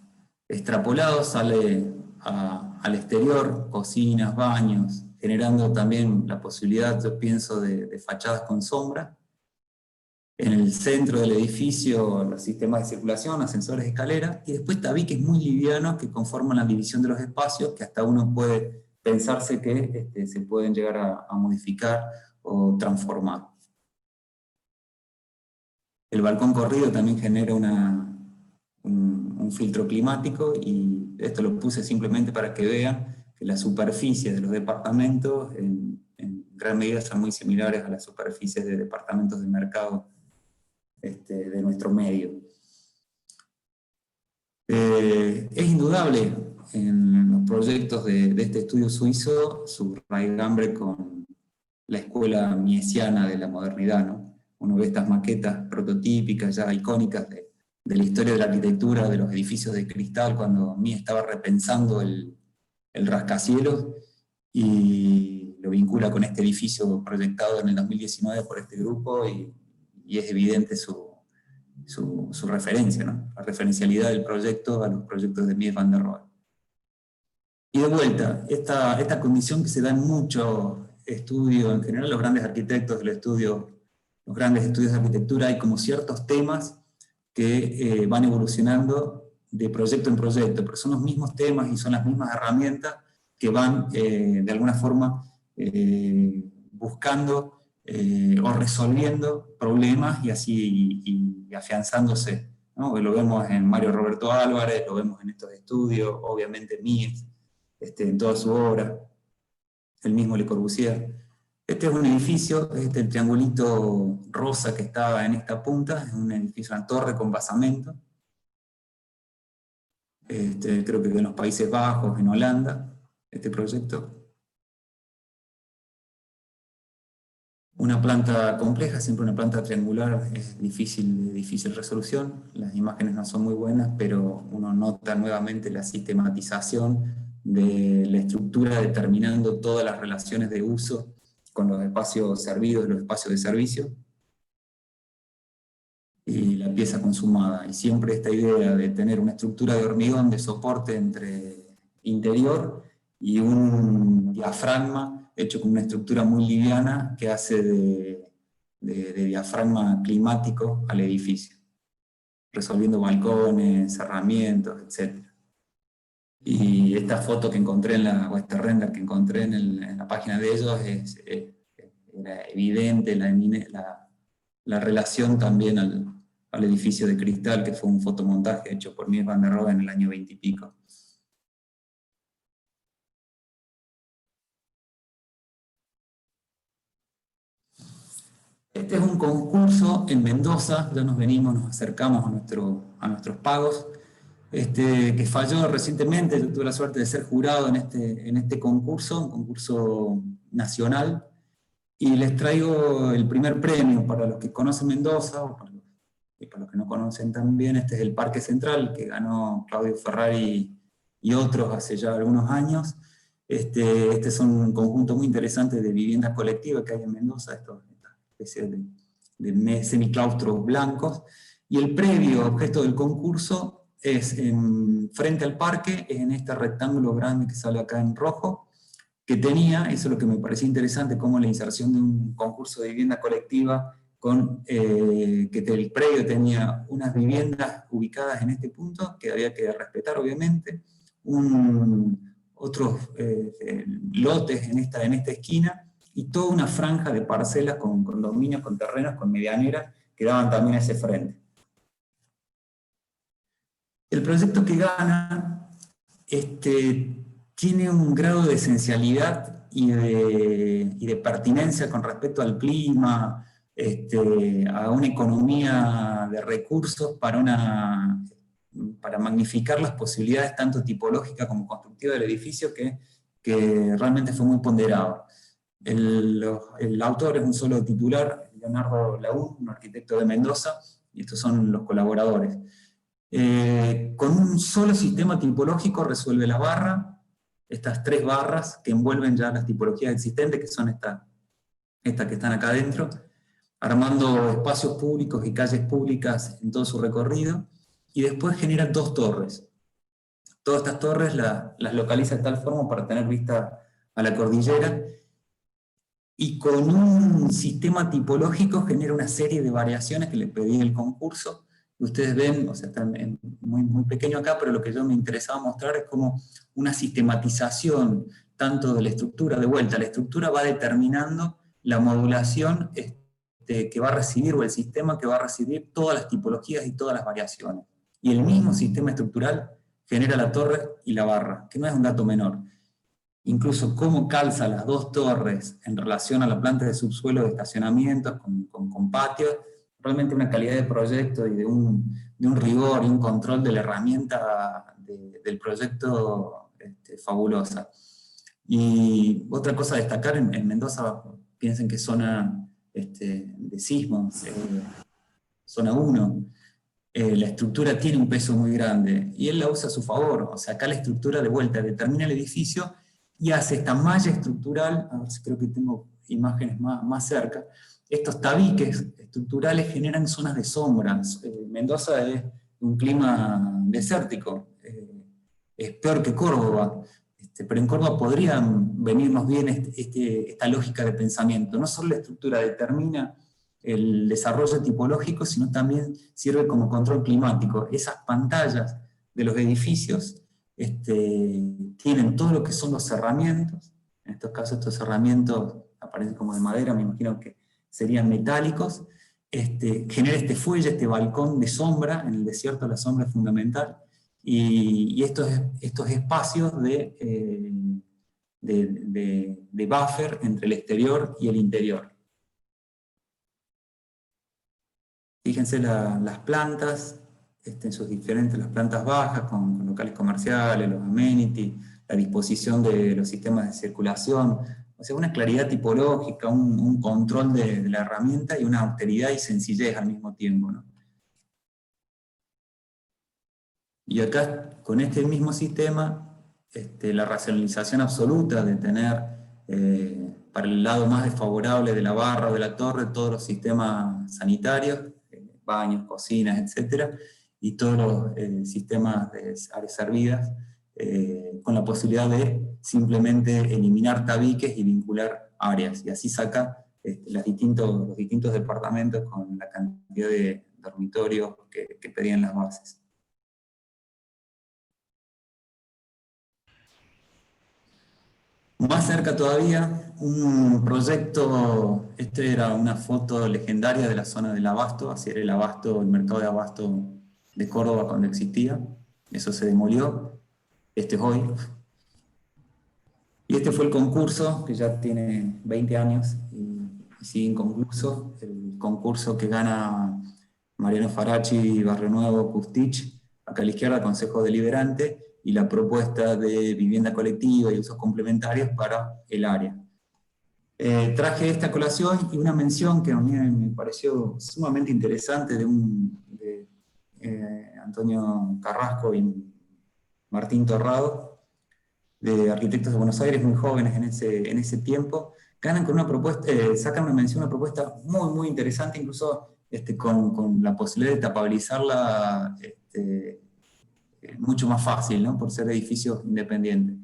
extrapolados, sale al exterior, cocinas, baños, generando también la posibilidad, yo pienso, de fachadas con sombra. En el centro del edificio, los sistemas de circulación, ascensores, escaleras, y después tabiques muy livianos que conforman la división de los espacios, que hasta uno puede pensarse que se pueden llegar a modificar o transformar. El balcón corrido también genera un filtro climático, y esto lo puse simplemente para que vean que las superficies de los departamentos en gran medida son muy similares a las superficies de departamentos de mercado de nuestro medio. Es indudable en los proyectos de este estudio suizo su raigambre con la escuela miesiana de la modernidad, ¿no? Uno ve estas maquetas prototípicas, ya icónicas de la historia de la arquitectura, de los edificios de cristal, cuando Mies estaba repensando el rascacielos, y lo vincula con este edificio proyectado en el 2019 por este grupo, y es evidente su referencia, ¿no? La referencialidad del proyecto a los proyectos de Mies van der Rohe. Y de vuelta, esta condición que se da en muchos estudios, en general los grandes arquitectos del estudio, los grandes estudios de arquitectura, hay como ciertos temas que van evolucionando de proyecto en proyecto, pero son los mismos temas y son las mismas herramientas que van de alguna forma buscando o resolviendo problemas y así y afianzándose, ¿no? Lo vemos en Mario Roberto Álvarez, lo vemos en estos estudios, obviamente Mies, en toda su obra, el mismo Le Corbusier. Este es un edificio, el triangulito rosa que está en esta punta, es un edificio, una torre con basamento, creo que en los Países Bajos, en Holanda, este proyecto. Una planta compleja, siempre una planta triangular es de difícil resolución, las imágenes no son muy buenas, pero uno nota nuevamente la sistematización de la estructura determinando todas las relaciones de uso con los espacios servidos, los espacios de servicio, y la pieza consumada. Y siempre esta idea de tener una estructura de hormigón de soporte entre interior y un diafragma hecho con una estructura muy liviana que hace de diafragma climático al edificio, resolviendo balcones, cerramientos, etc. Y esta foto que encontré, o este render que encontré en la página de ellos, era evidente la relación también al edificio de cristal, que fue un fotomontaje hecho por Mies van der Rohe en el año 20 y pico. Este es un concurso en Mendoza, ya nos acercamos a nuestros pagos, que falló recientemente. Yo tuve la suerte de ser jurado en este concurso, un concurso nacional, y les traigo el primer premio para los que conocen Mendoza, y para los que no conocen también. Este es el Parque Central, que ganó Claudio Ferrari y otros hace ya algunos años. Este es un conjunto muy interesante de viviendas colectivas que hay en Mendoza, esta especie de semiclaustros blancos, y el previo objeto del concurso es frente al parque, es en este rectángulo grande que sale acá en rojo, que tenía, eso es lo que me parecía interesante, como la inserción de un concurso de vivienda colectiva, que el predio tenía unas viviendas ubicadas en este punto, que había que respetar obviamente, otros lotes en esta esquina, y toda una franja de parcelas con condominios, con terrenos, con medianeras, que daban también a ese frente. El proyecto que gana tiene un grado de esencialidad y de pertinencia con respecto al clima, a una economía de recursos para magnificar las posibilidades tanto tipológicas como constructivas del edificio, que realmente fue muy ponderado. El autor es un solo titular, Leonardo Laú, un arquitecto de Mendoza, y estos son los colaboradores. Con un solo sistema tipológico resuelve la barra, estas 3 barras que envuelven ya las tipologías existentes, que son estas que están acá adentro, armando espacios públicos y calles públicas en todo su recorrido, y después genera 2 torres. Todas estas torres las localiza de tal forma para tener vista a la cordillera, y con un sistema tipológico genera una serie de variaciones que le pedí en el concurso. Ustedes ven, o sea, están muy, muy pequeño acá, pero lo que yo me interesaba mostrar es como una sistematización tanto de la estructura, de vuelta, la estructura va determinando la modulación que va a recibir, o el sistema que va a recibir todas las tipologías y todas las variaciones. Y el mismo sistema estructural genera la torre y la barra, que no es un dato menor. Incluso cómo calza las dos torres en relación a la planta de subsuelo de estacionamientos con patios, realmente una calidad de proyecto y de un rigor y un control de la herramienta del proyecto fabulosa. Y otra cosa a destacar, en Mendoza piensen que es zona de sismos, zona 1, la estructura tiene un peso muy grande, y él la usa a su favor. O sea, acá la estructura de vuelta determina el edificio, y hace esta malla estructural, a ver si creo que tengo imágenes más cerca, estos tabiques estructurales generan zonas de sombras. Mendoza es un clima desértico, es peor que Córdoba, pero en Córdoba podrían venirnos bien esta lógica de pensamiento. No solo la estructura determina el desarrollo tipológico, sino también sirve como control climático. Esas pantallas de los edificios tienen todo lo que son los cerramientos. En estos casos estos cerramientos aparecen como de madera, me imagino que serían metálicos. Genera este fuelle, este balcón de sombra. En el desierto la sombra es fundamental, y estos espacios de buffer entre el exterior y el interior. Fíjense las plantas, en sus diferentes, las plantas bajas, con locales comerciales, los amenities, la disposición de los sistemas de circulación. O sea, una claridad tipológica, un control de la herramienta, y una austeridad y sencillez al mismo tiempo, ¿no? Y acá, con este mismo sistema, la racionalización absoluta de tener para el lado más desfavorable de la barra o de la torre todos los sistemas sanitarios, baños, cocinas, etc., y todos los sistemas de áreas servidas, con la posibilidad de simplemente eliminar tabiques y vincular áreas, y así saca los distintos departamentos con la cantidad de dormitorios que pedían las bases. Más cerca todavía, un proyecto, era una foto legendaria de la zona del Abasto, así era el Abasto, el mercado de Abasto de Córdoba cuando existía. Eso se demolió, este es hoy. Y este fue el concurso, que ya tiene 20 años y sigue inconcluso, el concurso que gana Mariano Farachi, Barrio Nuevo, Custich, acá a la izquierda, Consejo Deliberante, y la propuesta de vivienda colectiva y usos complementarios para el área. Traje esta colación y una mención que a mí me pareció sumamente interesante de Antonio Carrasco y Martín Torrado, de arquitectos de Buenos Aires, muy jóvenes en ese tiempo, ganan con una propuesta, sacan una mención, una propuesta muy, muy interesante, incluso con la posibilidad de tapabilizarla mucho más fácil, ¿no? Por ser edificios independientes.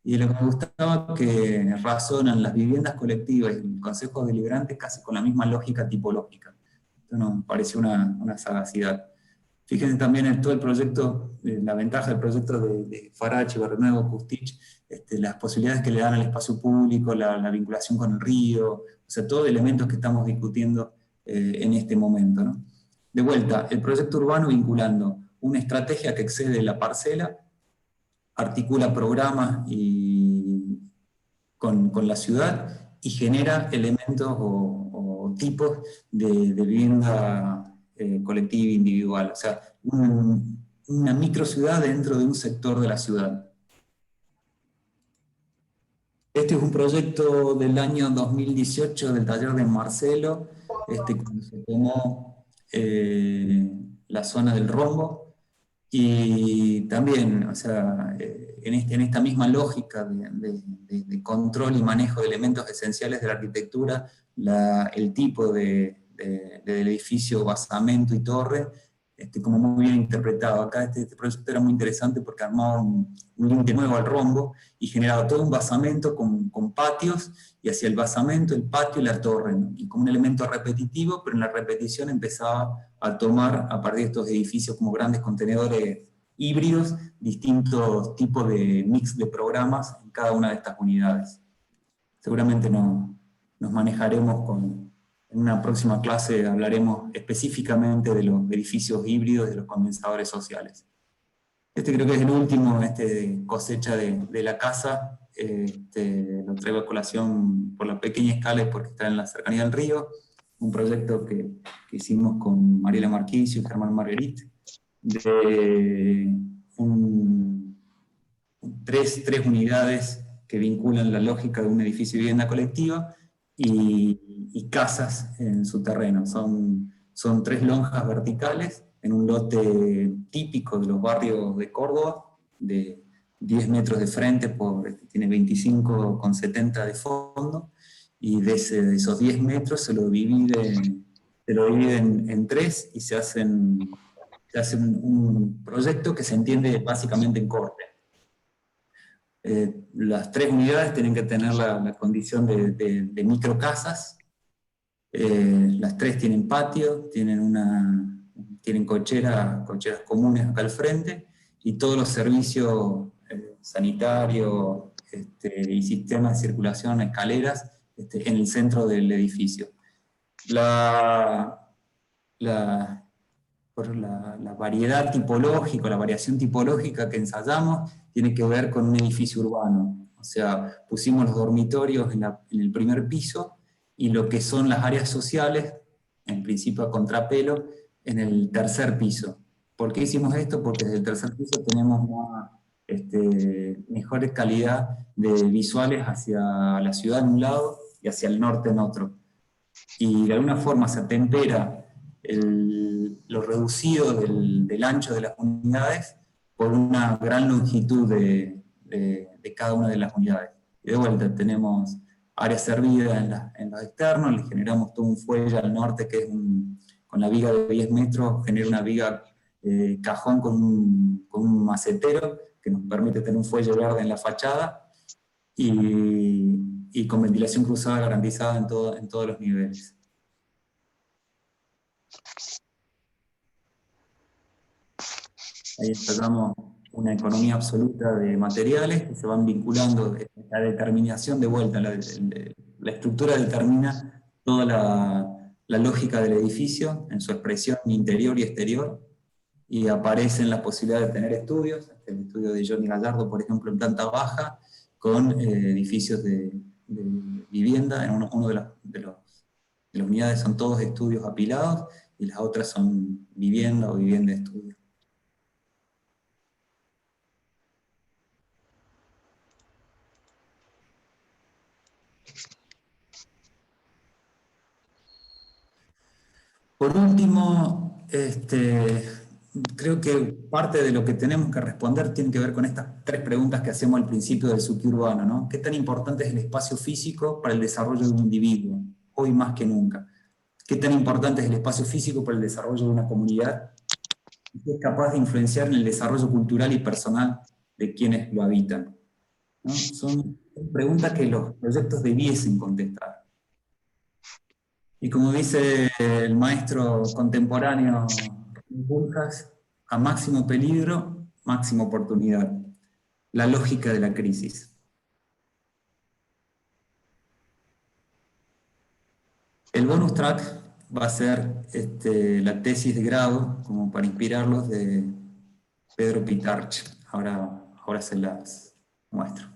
Y lo que me gustaba que razonan las viviendas colectivas y el Consejo Deliberante casi con la misma lógica tipológica. Esto nos pareció una sagacidad. Fíjense también en todo el proyecto, la ventaja del proyecto de Farachi, Barrio Nuevo, Custich, las posibilidades que le dan al espacio público, la vinculación con el río, o sea, todos elementos que estamos discutiendo en este momento, ¿no? De vuelta, el proyecto urbano vinculando una estrategia que excede la parcela, articula programas con la ciudad y genera elementos o tipos de vivienda colectiva e individual. O sea, una microciudad dentro de un sector de la ciudad. Este es un proyecto del año 2018 del taller de Marcelo, cuando se tomó la zona del Rombo, y también, o sea, en esta misma lógica de control y manejo de elementos esenciales de la arquitectura, el tipo del edificio, basamento y torre, como muy bien interpretado. Acá este proyecto era muy interesante porque armaba un límite nuevo al rombo y generaba todo un basamento con patios, y hacia el basamento, el patio y la torre, ¿no? Y como un elemento repetitivo, pero en la repetición empezaba a tomar, a partir de estos edificios como grandes contenedores híbridos, distintos tipos de mix de programas en cada una de estas unidades. Seguramente nos manejaremos en una próxima clase, hablaremos específicamente de los edificios híbridos y de los condensadores sociales. Este creo que es el último, cosecha de la casa. Lo traigo a colación por la pequeña escala y porque está en la cercanía del río. Un proyecto que hicimos con Mariela Marquicio y Germán Marguerite, de tres unidades que vinculan la lógica de un edificio de vivienda colectiva y casas en su terreno. Son 3 lonjas verticales en un lote típico de los barrios de Córdoba, de 10 metros de frente, tiene 25,70 de fondo, y de esos 10 metros se lo dividen en 3 y se hace un proyecto que se entiende básicamente en corte. Las 3 unidades tienen que tener la condición de microcasas. Las 3 tienen patio, tienen cocheras comunes acá al frente, y todos los servicios sanitarios y sistemas de circulación, escaleras, en el centro del edificio. Por la variedad tipológica, la variación tipológica que ensayamos, tiene que ver con un edificio urbano. O sea, pusimos los dormitorios en el primer piso, y lo que son las áreas sociales, en principio a contrapelo, en el tercer piso. ¿Por qué hicimos esto? Porque desde el tercer piso tenemos mejor calidad de visuales hacia la ciudad en un lado y hacia el norte en otro. Y de alguna forma se atempera lo reducido del ancho de las unidades por una gran longitud de cada una de las unidades. Y de vuelta tenemos áreas servidas en los externos, le generamos todo un fuelle al norte que es con la viga de 10 metros, genera una viga cajón con un macetero que nos permite tener un fuelle verde en la fachada, y con ventilación cruzada garantizada en todos los niveles. Ahí ensayamos una economía absoluta de materiales que se van vinculando. La determinación de vuelta, la estructura determina toda la lógica del edificio en su expresión interior y exterior, y aparecen las posibilidades de tener estudios, el estudio de Johnny Gallardo, por ejemplo, en planta baja, con edificios de vivienda. En uno de las unidades son todos estudios apilados, y las otras son vivienda o vivienda de estudio. Por último, creo que parte de lo que tenemos que responder tiene que ver con estas 3 preguntas que hacemos al principio del suburbano, ¿no? ¿Qué tan importante es el espacio físico para el desarrollo de un individuo, hoy más que nunca? ¿Qué tan importante es el espacio físico para el desarrollo de una comunidad? ¿Qué es capaz de influenciar en el desarrollo cultural y personal de quienes lo habitan? ¿No? Son preguntas que los proyectos debiesen contestar. Y como dice el maestro contemporáneo Burjas, a máximo peligro, máxima oportunidad. La lógica de la crisis. El bonus track va a ser la tesis de grado, como para inspirarlos, de Pedro Pitarch. Ahora se las muestro.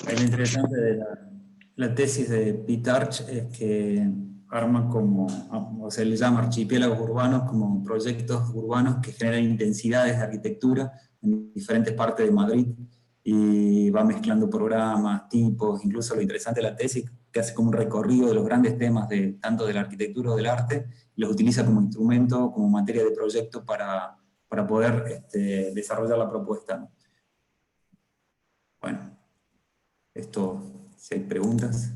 Lo interesante de la tesis de Pitarch es que arma como, o se le llama archipiélagos urbanos, como proyectos urbanos que generan intensidades de arquitectura en diferentes partes de Madrid, y va mezclando programas, tipos. Incluso lo interesante de la tesis, que hace como un recorrido de los grandes temas tanto de la arquitectura o del arte, y los utiliza como instrumento, como materia de proyecto para poder desarrollar la propuesta, ¿no? Bueno, esto, si hay preguntas.